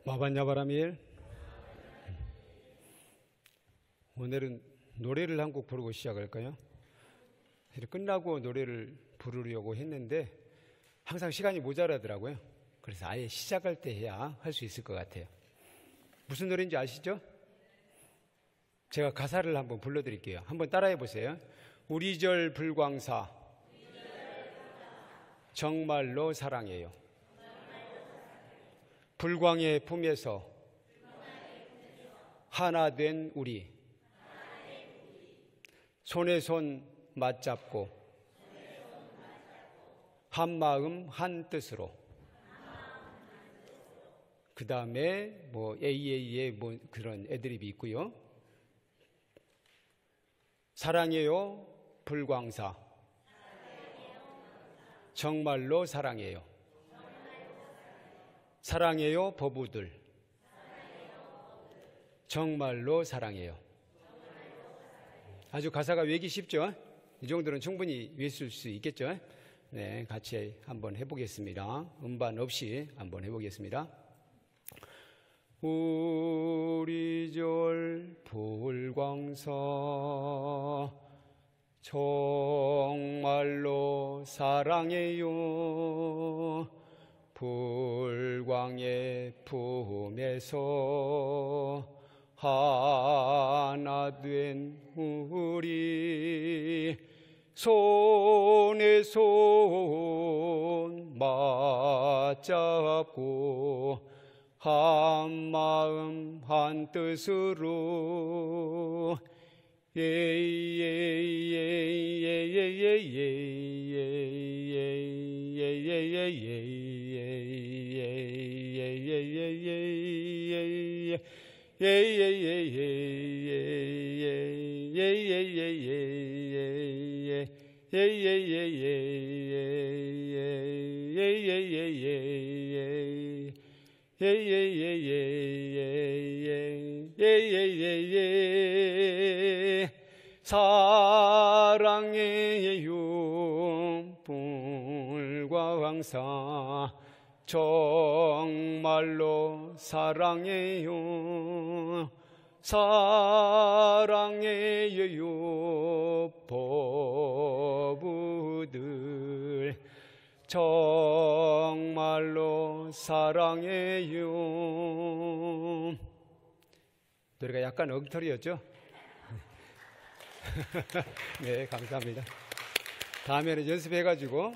마반야바라밀. 오늘은 노래를 한 곡 부르고 시작할까요? 끝나고 노래를 부르려고 했는데 항상 시간이 모자라더라고요. 그래서 아예 시작할 때 해야 할 수 있을 것 같아요. 무슨 노래인지 아시죠? 제가 가사를 한번 불러드릴게요. 한번 따라해 보세요. 우리절 불광사 정말로 사랑해요. 불광의 품에서 하나 된 우리 손에 손 맞잡고 한 마음 한 뜻으로. 그 다음에 뭐 AA의 뭐 그런 애드립이 있고요. 사랑해요 불광사 정말로 사랑해요. 사랑해요 법우들 정말로 사랑해요. 아주 가사가 외기 쉽죠? 이 정도는 충분히 외울 수 있겠죠? 네, 같이 한번 해보겠습니다. 음반 없이 한번 해보겠습니다. 우리절 불광사 정말로 사랑해요. 불광의 품에서 하나 된 우리 손에 손 맞잡고 한 마음 한 뜻으로 사랑해요 불광사 정말로 사랑해요. 사랑해요 법우들 정말로 사랑해요. 노래가 약간 엉터리였죠? 네, 감사합니다. 다음에는 연습해가지고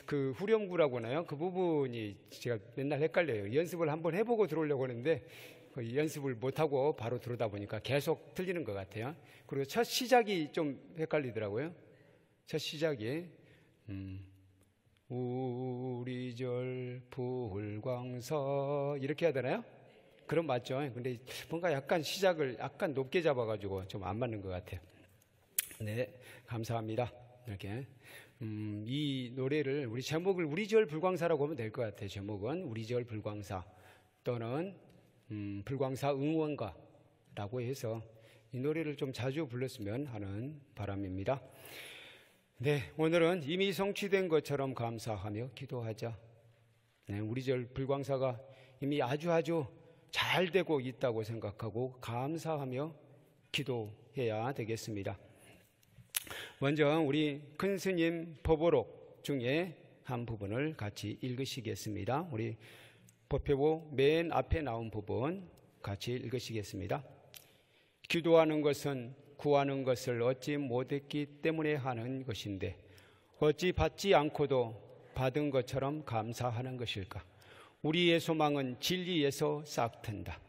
그 후렴구라고 하나요? 그 부분이 제가 맨날 헷갈려요. 연습을 한번 해보고 들어오려고 하는데 연습을 못하고 바로 들어오다 보니까 계속 틀리는 것 같아요. 그리고 첫 시작이 좀 헷갈리더라고요. 첫 시작이 우리절 불광사 이렇게 해야 되나요? 그럼 맞죠? 근데 뭔가 약간 시작을 약간 높게 잡아가지고 좀 안 맞는 것 같아요. 네, 감사합니다. 이렇게 이 노래를 우리 제목을 우리절 불광사라고 하면 될 것 같아요. 제목은 우리절 불광사 또는 불광사 응원가라고 해서 이 노래를 좀 자주 불렀으면 하는 바람입니다. 네, 오늘은 이미 성취된 것처럼 감사하며 기도하자. 네, 우리절 불광사가 이미 아주 잘 되고 있다고 생각하고 감사하며 기도해야 되겠습니다. 먼저 우리 큰 스님 법오록 중에 한 부분을 같이 읽으시겠습니다. 우리 법회보 맨 앞에 나온 부분 같이 읽으시겠습니다. 기도하는 것은 구하는 것을 얻지 못했기 때문에 하는 것인데 어찌 받지 않고도 받은 것처럼 감사하는 것일까? 우리의 소망은 진리에서 싹튼다.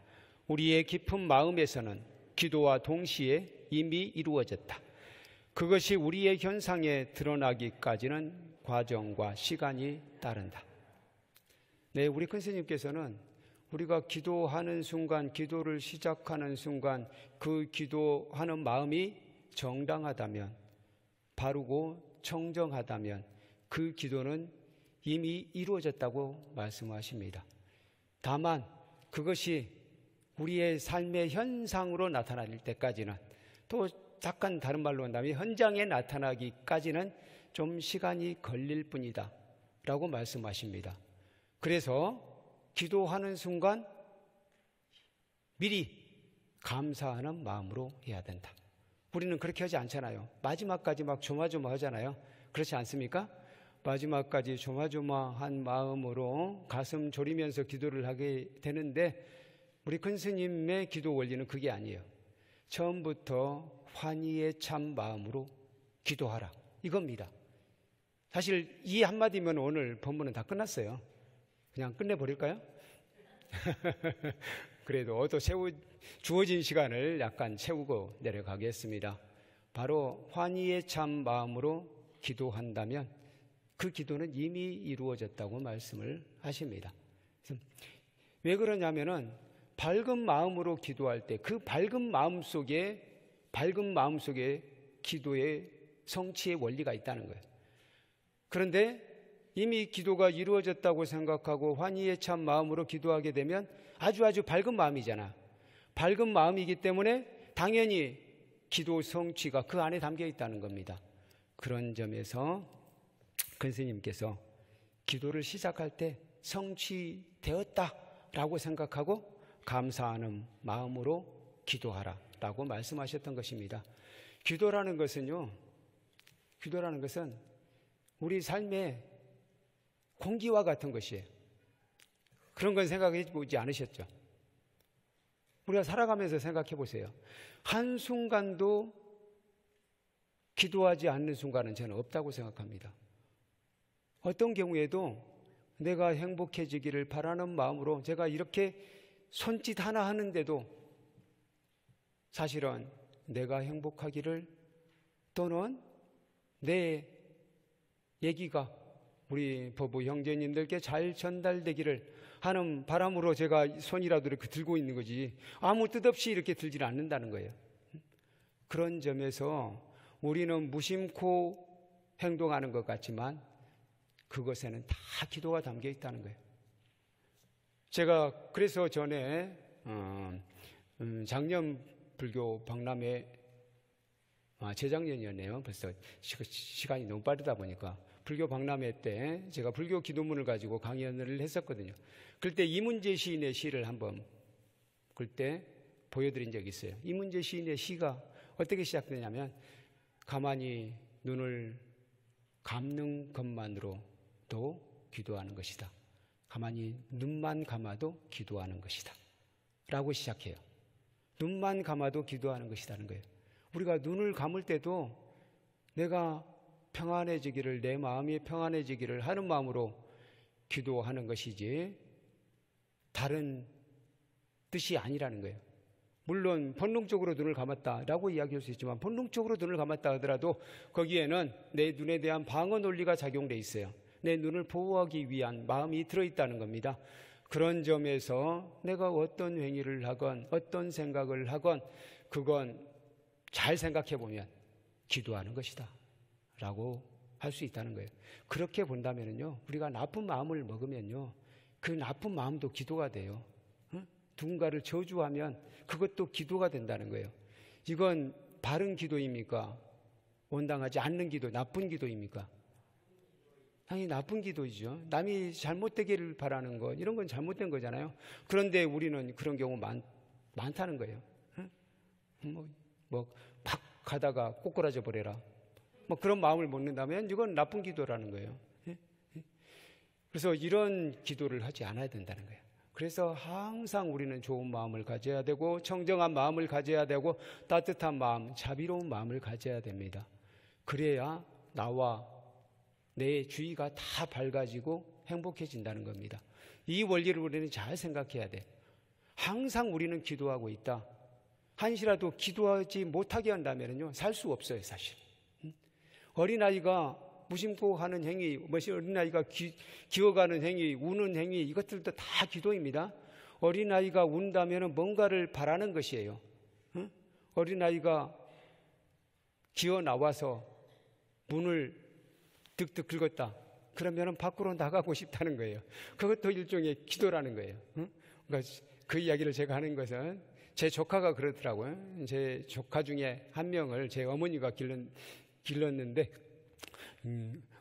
우리의 깊은 마음에서는 기도와 동시에 이미 이루어졌다. 그것이 우리의 현상에 드러나기까지는 과정과 시간이 따른다. 네, 우리 큰 스님께서는 우리가 기도하는 순간, 기도를 시작하는 순간 그 기도하는 마음이 정당하다면, 바르고 청정하다면 그 기도는 이미 이루어졌다고 말씀하십니다. 다만 그것이 우리의 삶의 현상으로 나타날 때까지는, 또 약간 다른 말로 한다면 현장에 나타나기까지는 좀 시간이 걸릴 뿐이다 라고 말씀하십니다. 그래서 기도하는 순간 미리 감사하는 마음으로 해야 된다. 우리는 그렇게 하지 않잖아요. 마지막까지 막 조마조마 하잖아요. 그렇지 않습니까? 마지막까지 조마조마한 마음으로 가슴 졸이면서 기도를 하게 되는데 우리 큰 스님의 기도 원리는 그게 아니에요. 처음부터 환희의 참 마음으로 기도하라, 이겁니다. 사실 이 한마디면 오늘 본문은 다 끝났어요. 그냥 끝내버릴까요? 그래도 또 주어진 시간을 약간 채우고 내려가겠습니다. 바로 환희의 참 마음으로 기도한다면 그 기도는 이미 이루어졌다고 말씀을 하십니다. 왜 그러냐면은 밝은 마음으로 기도할 때 그 밝은 마음 속에 기도의 성취의 원리가 있다는 거예요. 그런데 이미 기도가 이루어졌다고 생각하고 환희의 참 마음으로 기도하게 되면 아주 밝은 마음이잖아. 밝은 마음이기 때문에 당연히 기도 성취가 그 안에 담겨 있다는 겁니다. 그런 점에서 큰 스님께서 기도를 시작할 때 성취되었다라고 생각하고 감사하는 마음으로 기도하라라고 말씀하셨던 것입니다. 기도라는 것은 우리 삶의 공기와 같은 것이에요. 그런 건 생각해 보지 않으셨죠? 우리가 살아가면서 생각해 보세요. 한순간도 기도하지 않는 순간은 저는 없다고 생각합니다. 어떤 경우에도 내가 행복해지기를 바라는 마음으로 제가 이렇게 손짓 하나 하는데도 사실은 내가 행복하기를 또는 내 얘기가 우리 부부 형제님들께 잘 전달되기를 하는 바람으로 제가 손이라도 이렇게 들고 있는 거지 아무 뜻 없이 이렇게 들지는 않는다는 거예요. 그런 점에서 우리는 무심코 행동하는 것 같지만 그것에는 다 기도가 담겨 있다는 거예요. 제가 그래서 전에 작년 불교 박람회 재작년이었네요. 벌써 시간이 너무 빠르다 보니까 불교 박람회 때 제가 불교 기도문을 가지고 강연을 했었거든요. 그때 이문재 시인의 시를 한번 그때 보여드린 적이 있어요. 이문재 시인의 시가 어떻게 시작되냐면 가만히 눈을 감는 것만으로도 기도하는 것이다. 가만히 눈만 감아도 기도하는 것이다 라고 시작해요. 눈만 감아도 기도하는 것이라는 거예요. 우리가 눈을 감을 때도 내가 평안해지기를, 내 마음이 평안해지기를 하는 마음으로 기도하는 것이지 다른 뜻이 아니라는 거예요. 물론 본능적으로 눈을 감았다라고 이야기할 수 있지만 본능적으로 눈을 감았다 하더라도 거기에는 내 눈에 대한 방어 논리가 작용돼 있어요. 내 눈을 보호하기 위한 마음이 들어있다는 겁니다. 그런 점에서 내가 어떤 행위를 하건 어떤 생각을 하건 그건 잘 생각해 보면 기도하는 것이다 라고 할 수 있다는 거예요. 그렇게 본다면요, 우리가 나쁜 마음을 먹으면요, 그 나쁜 마음도 기도가 돼요. 누군가를 저주하면 그것도 기도가 된다는 거예요. 이건 바른 기도입니까? 온당하지 않는 기도, 나쁜 기도입니까? 당연히 나쁜 기도이죠. 남이 잘못되기를 바라는 것, 이런 건 잘못된 거잖아요. 그런데 우리는 그런 경우 많다는 거예요. 팍 가다가 꼬꾸라져 버려라. 그런 마음을 먹는다면 이건 나쁜 기도라는 거예요. 그래서 이런 기도를 하지 않아야 된다는 거예요. 그래서 항상 우리는 좋은 마음을 가져야 되고 청정한 마음을 가져야 되고 따뜻한 마음, 자비로운 마음을 가져야 됩니다. 그래야 나와 내 주위가 다 밝아지고 행복해진다는 겁니다. 이 원리를 우리는 잘 생각해야 돼. 항상 우리는 기도하고 있다. 한시라도 기도하지 못하게 한다면요, 살 수 없어요, 사실. 어린아이가 무심코 하는 행위, 어린아이가 기어가는 행위, 우는 행위, 이것들도 다 기도입니다. 어린아이가 운다면 뭔가를 바라는 것이에요. 어린아이가 기어 나와서 문을 득득 긁었다. 그러면 밖으로 나가고 싶다는 거예요. 그것도 일종의 기도라는 거예요. 그러니까 그 이야기를 제가 하는 것은 제 조카가 그러더라고요. 제 조카 중에 한 명을 제 어머니가 길렀는데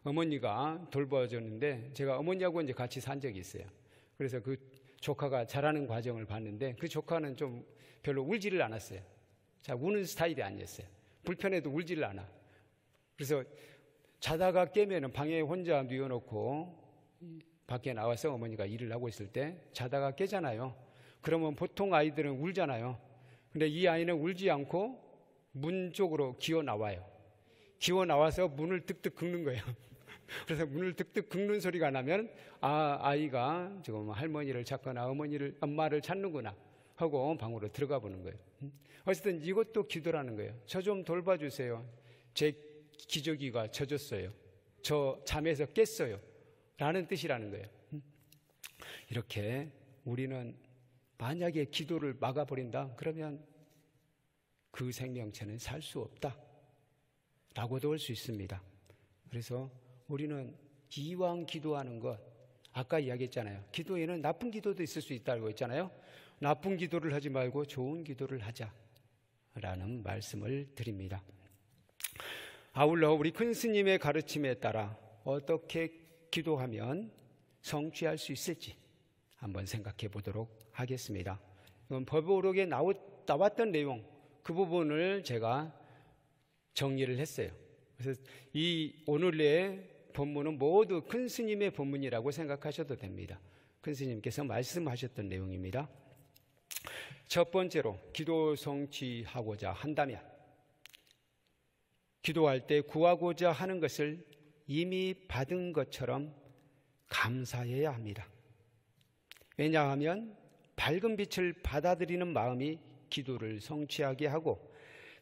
어머니가 돌봐줬는데 제가 어머니하고 이제 같이 산 적이 있어요. 그래서 그 조카가 자라는 과정을 봤는데 그 조카는 좀 별로 울지를 않았어요. 자, 우는 스타일이 아니었어요. 불편해도 울지를 않아. 그래서 자다가 깨면은 방에 혼자 누워놓고 밖에 나와서 어머니가 일을 하고 있을 때 자다가 깨잖아요. 그러면 보통 아이들은 울잖아요. 근데 이 아이는 울지 않고 문 쪽으로 기어 나와요. 기어 나와서 문을 득득 긁는 거예요. 그래서 문을 득득 긁는 소리가 나면 아이가 지금 할머니를 찾거나 엄마를 찾는구나 하고 방으로 들어가 보는 거예요. 어쨌든 이것도 기도라는 거예요. 저 좀 돌봐주세요. 제 기저귀가 젖었어요. 저 잠에서 깼어요. 라는 뜻이라는 거예요. 이렇게 우리는 만약에 기도를 막아버린다 그러면 그 생명체는 살 수 없다 라고도 할 수 있습니다. 그래서 우리는 이왕 기도하는 것, 아까 이야기했잖아요. 기도에는 나쁜 기도도 있을 수 있다고 했잖아요. 나쁜 기도를 하지 말고 좋은 기도를 하자라는 말씀을 드립니다. 아울러 우리 큰 스님의 가르침에 따라 어떻게 기도하면 성취할 수 있을지 한번 생각해 보도록 하겠습니다. 이건 법오록에 나왔던 내용, 그 부분을 제가 정리를 했어요. 그래서 이 오늘의 본문은 모두 큰 스님의 본문이라고 생각하셔도 됩니다. 큰 스님께서 말씀하셨던 내용입니다. 첫 번째로 기도 성취하고자 한다면 기도할 때 구하고자 하는 것을 이미 받은 것처럼 감사해야 합니다. 왜냐하면 밝은 빛을 받아들이는 마음이 기도를 성취하게 하고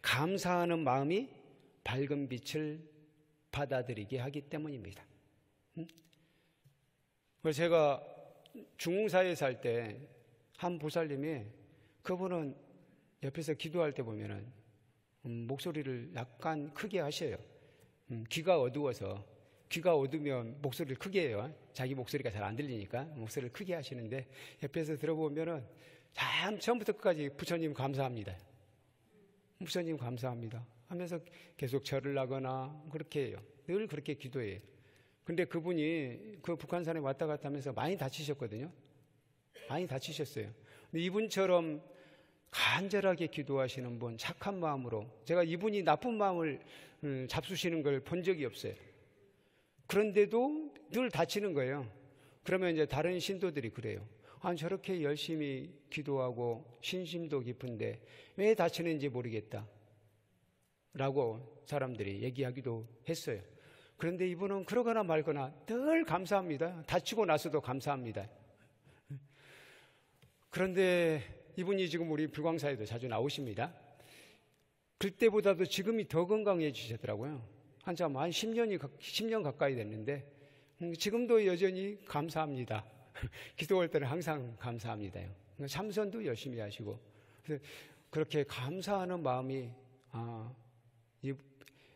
감사하는 마음이 밝은 빛을 받아들이게 하기 때문입니다. 그래서 제가 중흥사에 살 때 한 보살님이 그분은 옆에서 기도할 때 보면은 목소리를 약간 크게 하셔요. 귀가 어두워서 귀가 어두우면 목소리를 크게 해요. 자기 목소리가 잘 안 들리니까 목소리를 크게 하시는데 옆에서 들어보면은 참 처음부터 끝까지 부처님 감사합니다. 부처님 감사합니다 하면서 계속 절을 하거나 그렇게 해요. 늘 그렇게 기도해요. 근데 그분이 그 북한산에 왔다 갔다 하면서 많이 다치셨거든요. 많이 다치셨어요. 근데 이분처럼 간절하게 기도하시는 분, 착한 마음으로, 제가 이분이 나쁜 마음을 잡수시는 걸 본 적이 없어요. 그런데도 늘 다치는 거예요. 그러면 이제 다른 신도들이 그래요. 저렇게 열심히 기도하고 신심도 깊은데 왜 다치는지 모르겠다 라고 사람들이 얘기하기도 했어요. 그런데 이분은 그러거나 말거나 늘 감사합니다. 다치고 나서도 감사합니다. 그런데 이분이 지금 우리 불광사에도 자주 나오십니다. 그때보다도 지금이 더 건강해지셨더라고요. 한 10년 가까이 됐는데 지금도 여전히 감사합니다. 기도할 때는 항상 감사합니다요. 참선도 열심히 하시고 그렇게 감사하는 마음이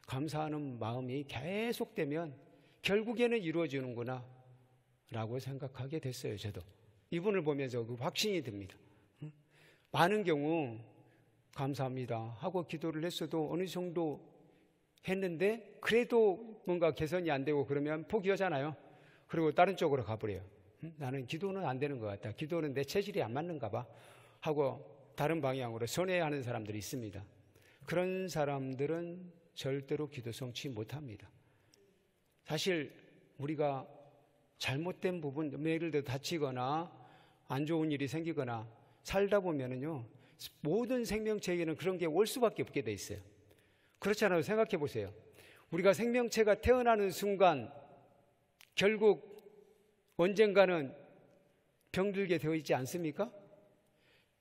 감사하는 마음이 계속되면 결국에는 이루어지는구나 라고 생각하게 됐어요. 저도 이분을 보면서 그 확신이 듭니다. 많은 경우 감사합니다 하고 기도를 했어도 어느 정도 했는데 그래도 뭔가 개선이 안 되고 그러면 포기하잖아요. 그리고 다른 쪽으로 가버려요. 나는 기도는 안 되는 것 같다. 기도는 내 체질이 안 맞는가 봐 하고 다른 방향으로 선회하는 사람들이 있습니다. 그런 사람들은 절대로 기도 성취 못합니다. 사실 우리가 잘못된 부분, 예를 들어 다치거나 안 좋은 일이 생기거나 살다 보면은요, 모든 생명체에게는 그런 게 올 수밖에 없게 돼 있어요. 그렇잖아요. 생각해 보세요. 우리가 생명체가 태어나는 순간 결국 언젠가는 병들게 되어 있지 않습니까?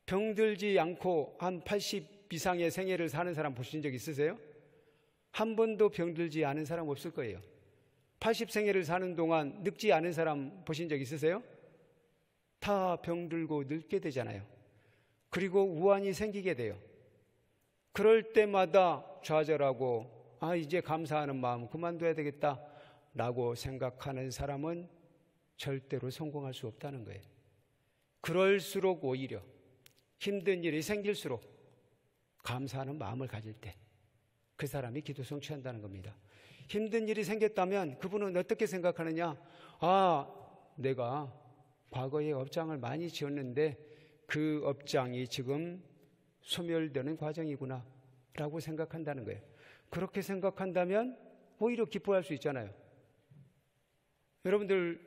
병들지 않고 한 80 이상의 생애를 사는 사람 보신 적 있으세요? 한 번도 병들지 않은 사람 없을 거예요. 80생애를 사는 동안 늙지 않은 사람 보신 적 있으세요? 다 병들고 늙게 되잖아요. 그리고 우환이 생기게 돼요. 그럴 때마다 좌절하고 이제 감사하는 마음 그만둬야 되겠다 라고 생각하는 사람은 절대로 성공할 수 없다는 거예요. 그럴수록 오히려 힘든 일이 생길수록 감사하는 마음을 가질 때 그 사람이 기도 성취한다는 겁니다. 힘든 일이 생겼다면 그분은 어떻게 생각하느냐? 내가 과거에 업장을 많이 지었는데 그 업장이 지금 소멸되는 과정이구나 라고 생각한다는 거예요. 그렇게 생각한다면 오히려 기뻐할 수 있잖아요. 여러분들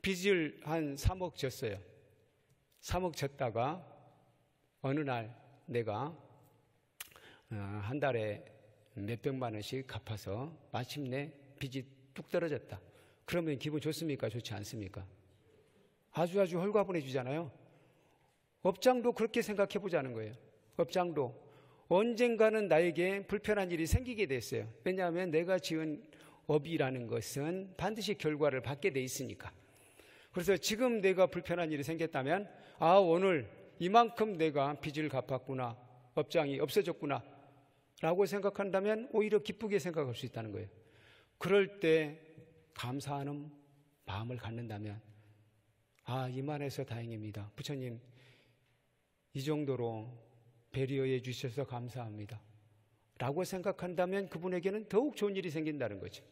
빚을 한 3억 졌어요. 3억 졌다가 어느 날 내가 한 달에 몇백만 원씩 갚아서 마침내 빚이 뚝 떨어졌다. 그러면 기분 좋습니까? 좋지 않습니까? 아주 홀가분해지잖아요. 업장도 그렇게 생각해 보자는 거예요. 업장도 언젠가는 나에게 불편한 일이 생기게 됐어요. 왜냐하면 내가 지은 업이라는 것은 반드시 결과를 받게 돼 있으니까. 그래서 지금 내가 불편한 일이 생겼다면 오늘 이만큼 내가 빚을 갚았구나, 업장이 없어졌구나 라고 생각한다면 오히려 기쁘게 생각할 수 있다는 거예요. 그럴 때 감사하는 마음을 갖는다면 이만해서 다행입니다. 부처님 이 정도로 배려해 주셔서 감사합니다 라고 생각한다면 그분에게는 더욱 좋은 일이 생긴다는 거죠.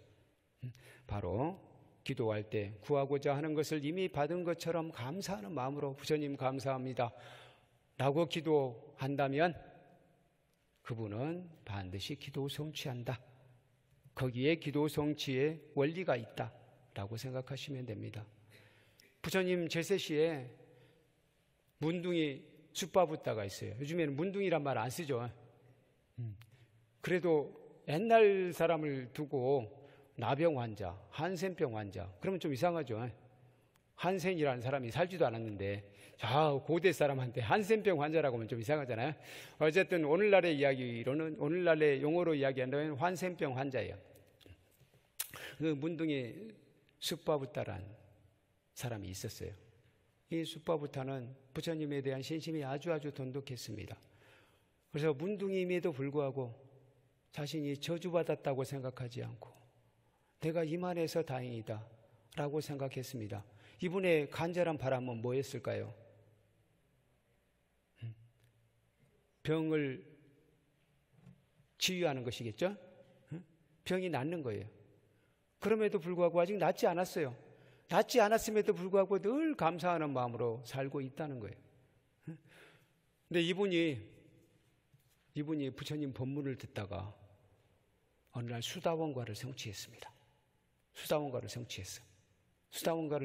바로 기도할 때 구하고자 하는 것을 이미 받은 것처럼 감사하는 마음으로 부처님 감사합니다 라고 기도한다면 그분은 반드시 기도 성취한다. 거기에 기도 성취의 원리가 있다 라고 생각하시면 됩니다. 부처님 제세시에 문둥이 숫바붓다가 있어요. 요즘에는 문둥이란 말 안 쓰죠. 그래도 옛날 사람을 두고 나병 환자, 한센병 환자 그러면 좀 이상하죠. 한센이라는 사람이 살지도 않았는데 고대 사람한테 한센병 환자라고 하면 좀 이상하잖아요. 어쨌든 오늘날의 용어로 이야기한다면 한센병 환자예요. 그 문둥이 숫바붓다란 사람이 있었어요. 이 숫바붓다는 부처님에 대한 신심이 아주 돈독했습니다. 그래서 문둥이임에도 불구하고 자신이 저주받았다고 생각하지 않고 내가 이만해서 다행이다 라고 생각했습니다. 이분의 간절한 바람은 뭐였을까요? 병을 치유하는 것이겠죠? 병이 낫는 거예요. 그럼에도 불구하고 아직 낫지 않았어요. 낫지 않았음에도 불구하고 늘 감사하는 마음으로 살고 있다는 거예요. 근데 이분이 부처님 법문을 듣다가 어느 날 수다원가를 성취했습니다. 수다원가를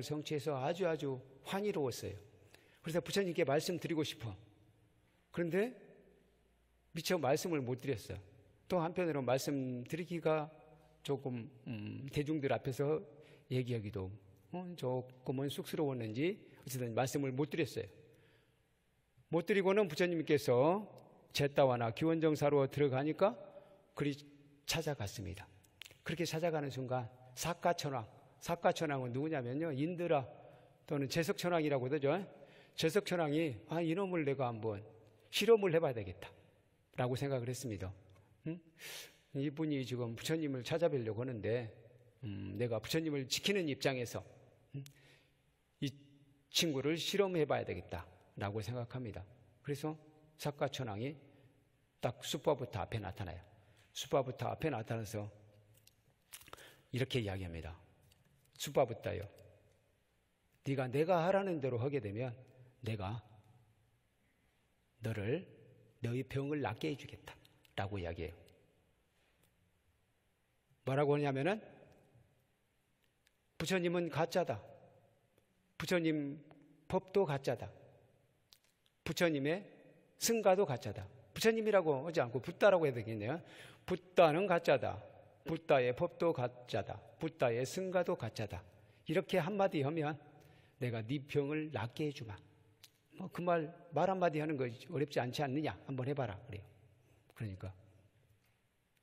성취해서 아주 환희로웠어요. 그래서 부처님께 말씀드리고 싶어. 그런데 미처 말씀을 못 드렸어요. 또 한편으로 말씀드리기가 조금 대중들 앞에서 얘기하기도 조금은 쑥스러웠는지 어쨌든 말씀을 못 드렸어요. 못 드리고는 부처님께서 제따와나 기원정사로 들어가니까 그리 찾아갔습니다. 그렇게 찾아가는 순간 사가천왕은 누구냐면요, 인드라 또는 제석천왕이라고 하죠. 제석천왕이 이놈을 내가 한번 실험을 해봐야 되겠다 라고 생각을 했습니다. 이분이 지금 부처님을 찾아뵈려고 하는데 내가 부처님을 지키는 입장에서 이 친구를 실험해봐야 되겠다 라고 생각합니다. 그래서 사가천왕이 딱 숫바부터 앞에 나타나요. 숫바부터 앞에 나타나서 이렇게 이야기합니다. 숫바부터요, 네가 내가 하라는 대로 하게 되면 내가 너의 병을 낫게 해주겠다 라고 이야기해요. 뭐라고 하냐면은 부처님은 가짜다. 부처님 법도 가짜다. 부처님의 승가도 가짜다. 부처님이라고 하지 않고 붓다라고 해야 되겠네요. 붓다는 가짜다. 붓다의 법도 가짜다. 붓다의 승가도 가짜다. 이렇게 한마디 하면 내가 네 병을 낫게 해주마. 그 말 한마디 하는 거 어렵지 않지 않느냐? 한번 해봐라. 그래요.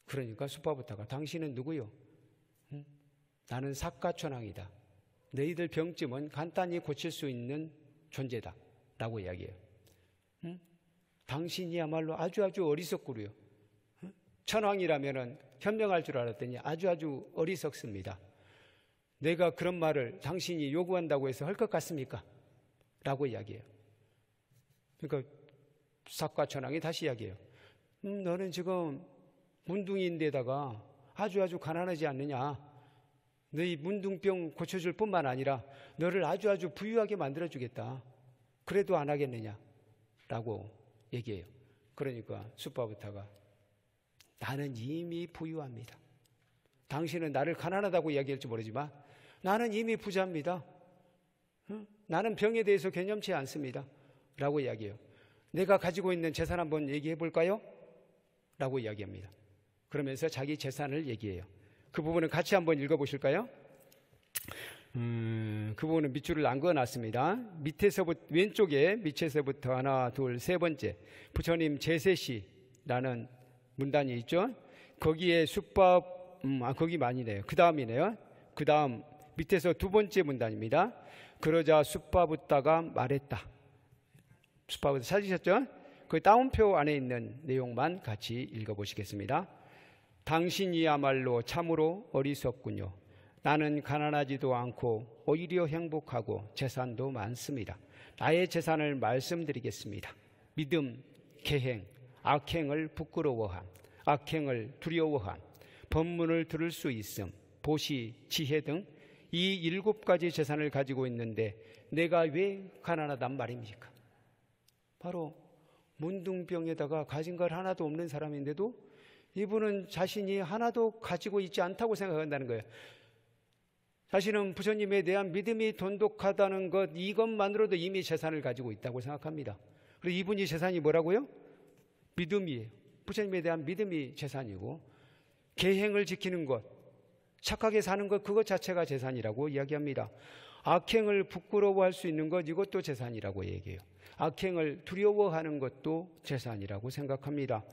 그러니까 숫바붓다가 당신은 누구요? 나는 사가천왕이다. 너희들 병쯤은 간단히 고칠 수 있는 존재다 라고 이야기해요. 당신이야말로 아주 어리석구려. 천왕이라면 현명할 줄 알았더니 아주 어리석습니다. 내가 그런 말을 당신이 요구한다고 해서 할 것 같습니까? 라고 이야기해요. 그러니까 사가천왕이 다시 이야기해요. 너는 지금 문둥이인데다가 아주 가난하지 않느냐? 너희 문둥병 고쳐줄 뿐만 아니라 너를 아주 부유하게 만들어주겠다. 그래도 안 하겠느냐? 라고 얘기해요. 그러니까 숫바부타가 나는 이미 부유합니다. 당신은 나를 가난하다고 이야기할지 모르지만 나는 이미 부자입니다. 나는 병에 대해서 개념치 않습니다. 라고 이야기해요. 내가 가지고 있는 재산 한번 얘기해 볼까요? 라고 이야기합니다. 그러면서 자기 재산을 얘기해요. 그 부분을 같이 한번 읽어보실까요? 그 부분은 밑줄을 안 그어놨습니다. 왼쪽에 밑에서부터 하나, 둘, 세 번째 부처님 제세시라는 문단이 있죠. 거기에 거기 많이네요. 그 다음이네요. 그 다음 밑에서 두 번째 문단입니다. 그러자 숫바부타가 말했다. 숫바부타 찾으셨죠? 그 따옴표 안에 있는 내용만 같이 읽어보시겠습니다. 당신이야말로 참으로 어리석군요. 나는 가난하지도 않고 오히려 행복하고 재산도 많습니다. 나의 재산을 말씀드리겠습니다. 믿음, 계행, 악행을 부끄러워함, 악행을 두려워함, 법문을 들을 수 있음, 보시, 지혜 등 이 7가지 재산을 가지고 있는데 내가 왜 가난하단 말입니까? 바로 문둥병에다가 가진 걸 하나도 없는 사람인데도 이분은 자신이 하나도 가지고 있지 않다고 생각한다는 거예요. 자신은 부처님에 대한 믿음이 돈독하다는 것, 이것만으로도 이미 재산을 가지고 있다고 생각합니다. 그리고 이분이 재산이 뭐라고요? 믿음이에요. 부처님에 대한 믿음이 재산이고, 계행을 지키는 것, 착하게 사는 것, 그것 자체가 재산이라고 이야기합니다. 악행을 부끄러워할 수 있는 것, 이것도 재산이라고 얘기해요. 악행을 두려워하는 것도 재산이라고 생각합니다.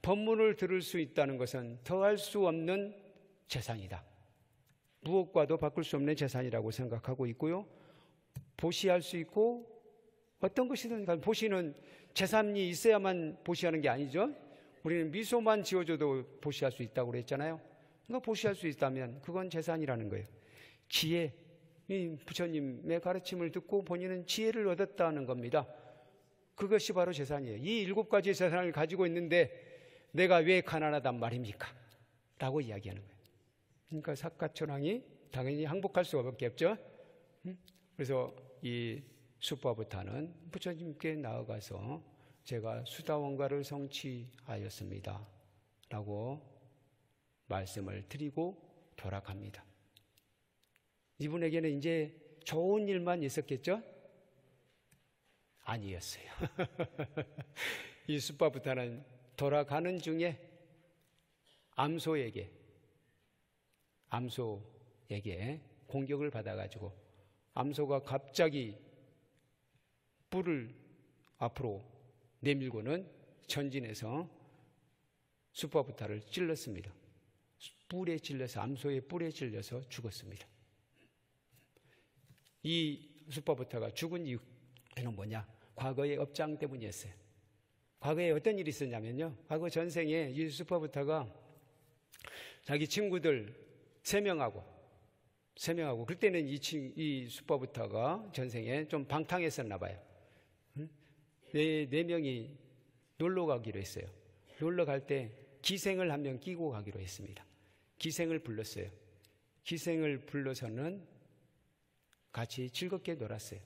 법문을 들을 수 있다는 것은 더할 수 없는 재산이다. 무엇과도 바꿀 수 없는 재산이라고 생각하고 있고요. 보시할 수 있고, 어떤 것이든 보시는 재산이 있어야만 보시하는 게 아니죠. 우리는 미소만 지어줘도 보시할 수 있다고 그랬잖아요. 그러니까 보시할 수 있다면 그건 재산이라는 거예요. 지혜, 이 부처님의 가르침을 듣고 본인은 지혜를 얻었다는 겁니다. 그것이 바로 재산이에요. 이 7가지 재산을 가지고 있는데 내가 왜 가난하단 말입니까? 라고 이야기하는 거예요. 그러니까 사카천왕이 당연히 항복할 수밖에 없죠. 그래서 이 숫바부타는 부처님께 나아가서 제가 수다원가를 성취하였습니다. 라고 말씀을 드리고 돌아갑니다. 이분에게는 이제 좋은 일만 있었겠죠? 아니었어요. 이 숫바부타는 돌아가는 중에 암소에게 공격을 받아가지고 암소가 갑자기 뿔을 앞으로 내밀고는 전진해서 숫바부타를 찔렀습니다. 뿔에 찔려서, 암소의 뿔에 찔려서 죽었습니다. 이 숫바부타가 죽은 이유는 뭐냐? 과거의 업장 때문이었어요. 과거에 어떤 일이 있었냐면요, 과거 전생에 이 숫바부타가 자기 친구들 3명하고 그때는 이 숫바부타가 전생에 좀 방탕했었나 봐요. 네 명이 놀러 가기로 했어요. 놀러 갈 때 기생을 한 명 끼고 가기로 했습니다. 기생을 불렀어요. 기생을 불러서는 같이 즐겁게 놀았어요.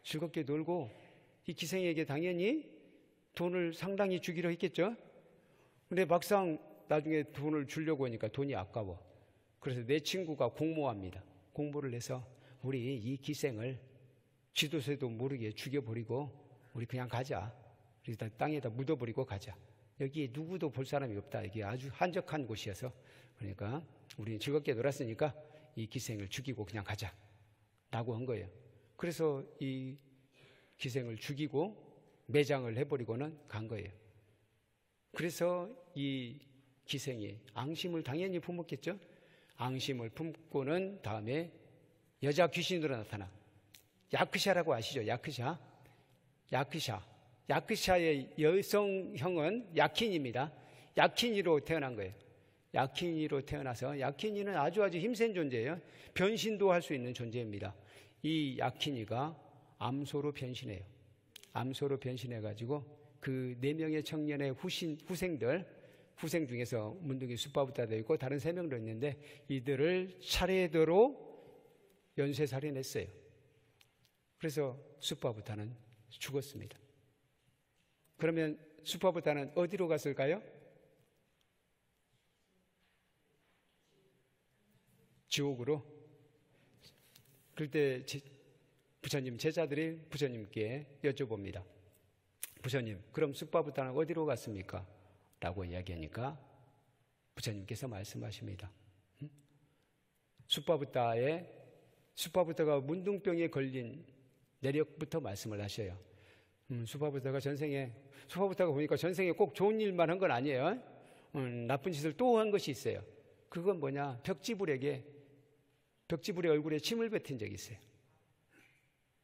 즐겁게 놀고 이 기생에게 당연히 돈을 상당히 주기로 했겠죠. 근데 막상 나중에 돈을 주려고 하니까 돈이 아까워. 그래서 내 친구가 공모합니다. 공모를 해서 우리 이 기생을 지도새도 모르게 죽여버리고 우리 그냥 가자. 일단 땅에다 묻어버리고 가자. 여기에 누구도 볼 사람이 없다. 이게 아주 한적한 곳이어서, 그러니까 우리는 즐겁게 놀았으니까 이 기생을 죽이고 그냥 가자 라고 한 거예요. 그래서 이 기생을 죽이고 매장을 해버리고는 간 거예요. 그래서 이 기생이 앙심을 당연히 품었겠죠. 앙심을 품고는 다음에 여자 귀신으로 나타나. 야크샤라고 아시죠? 야크샤의 여성형은 야킨입니다. 야킨이로 태어난 거예요. 야킨이로 태어나서, 야킨이는 아주 힘센 존재예요. 변신도 할 수 있는 존재입니다. 이 야킨이가 암소로 변신해요. 암소로 변신해가지고 그 4명의 청년의 후생들, 후생 중에서 문둥이 숫바부타도 있고 다른 3명도 있는데 이들을 차례대로 연쇄살인했어요. 그래서 숫바부타는 죽었습니다. 그러면 숫바부타는 어디로 갔을까요? 지옥으로. 그때 부처님 제자들이 부처님께 여쭤봅니다. 부처님, 그럼 숫바부타는 어디로 갔습니까? 라고 이야기하니까 부처님께서 말씀하십니다. 숫바부타가 문둥병에 걸린 내력부터 말씀을 하셔요. 숫바부타가 보니까 전생에 꼭 좋은 일만 한 건 아니에요. 나쁜 짓을 또 한 것이 있어요. 그건 뭐냐? 벽지불의 얼굴에 침을 뱉은 적이 있어요.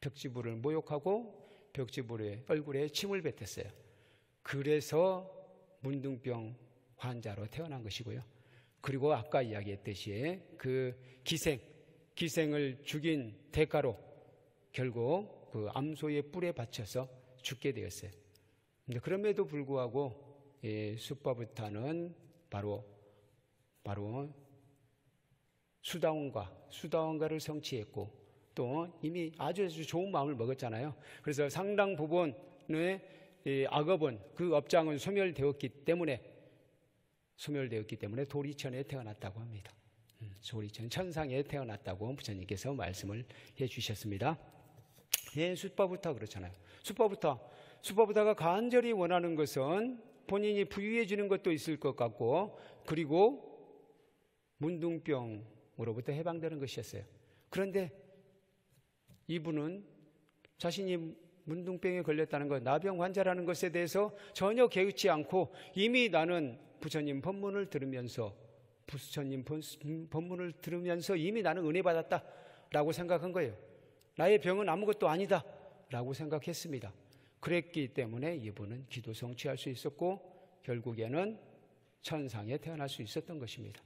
벽지불을 모욕하고 벽지불의 얼굴에 침을 뱉었어요. 그래서 문둥병 환자로 태어난 것이고요. 그리고 아까 이야기했듯이 그 기생을 죽인 대가로 결국 그 암소의 뿔에 받쳐서 죽게 되었어요. 근데 그럼에도 불구하고 숫바부타는 바로 수다원가를 성취했고 또 이미 아주 좋은 마음을 먹었잖아요. 그래서 상당 부분의 악업은 그 업장은 소멸되었기 때문에 도리천에 태어났다고 합니다. 도리천 천상에 태어났다고 부처님께서 말씀을 해주셨습니다. 숫바부타 그렇잖아요. 숫바부타가 간절히 원하는 것은 본인이 부유해 주는 것도 있을 것 같고 그리고 문둥병으로부터 해방되는 것이었어요. 그런데 이분은 자신이 문둥병에 걸렸다는 것, 나병 환자라는 것에 대해서 전혀 개의치 않고 이미 나는 부처님 법문을 들으면서 이미 나는 은혜 받았다라고 생각한 거예요. 나의 병은 아무것도 아니다 라고 생각했습니다. 그랬기 때문에 이분은 기도 성취할 수 있었고 결국에는 천상에 태어날 수 있었던 것입니다.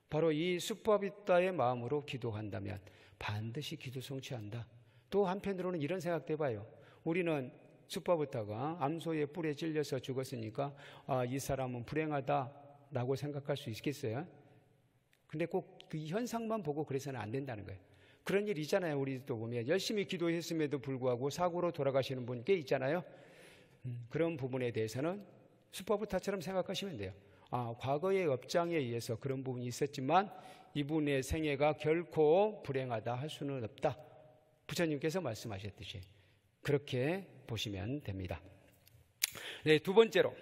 바로 이 숫바부타의 마음으로 기도한다면 반드시 기도 성취한다. 또 한편으로는 이런 생각도 해봐요. 우리는 숫바부타가 암소의 뿔에 찔려서 죽었으니까 이 사람은 불행하다라고 생각할 수 있겠어요? 근데 꼭 그 현상만 보고 그래서는 안 된다는 거예요. 그런 일 있잖아요. 우리도 보면 열심히 기도했음에도 불구하고 사고로 돌아가시는 분 꽤 있잖아요. 그런 부분에 대해서는 숫바부타처럼 생각하시면 돼요. 과거의 업장에 의해서 그런 부분이 있었지만 이분의 생애가 결코 불행하다 할 수는 없다. 부처님께서 말씀하셨듯이 그렇게 보시면 됩니다. 네, 두 번째로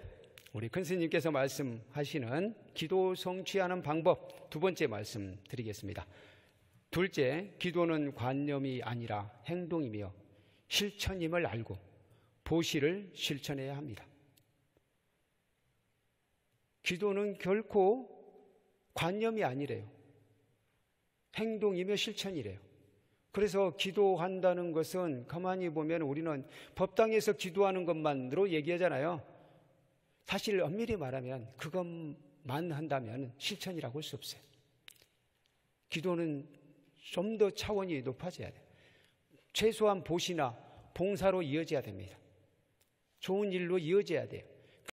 우리 큰 스님께서 말씀하시는 기도 성취하는 방법 두 번째 말씀 드리겠습니다. 둘째, 기도는 관념이 아니라 행동이며 실천임을 알고 보시를 실천해야 합니다. 기도는 결코 관념이 아니래요. 행동이며 실천이래요. 그래서 기도한다는 것은 가만히 보면 우리는 법당에서 기도하는 것만으로 얘기하잖아요. 사실 엄밀히 말하면 그것만 한다면 실천이라고 할 수 없어요. 기도는 좀 더 차원이 높아져야 돼요. 최소한 보시나 봉사로 이어져야 됩니다. 좋은 일로 이어져야 돼요.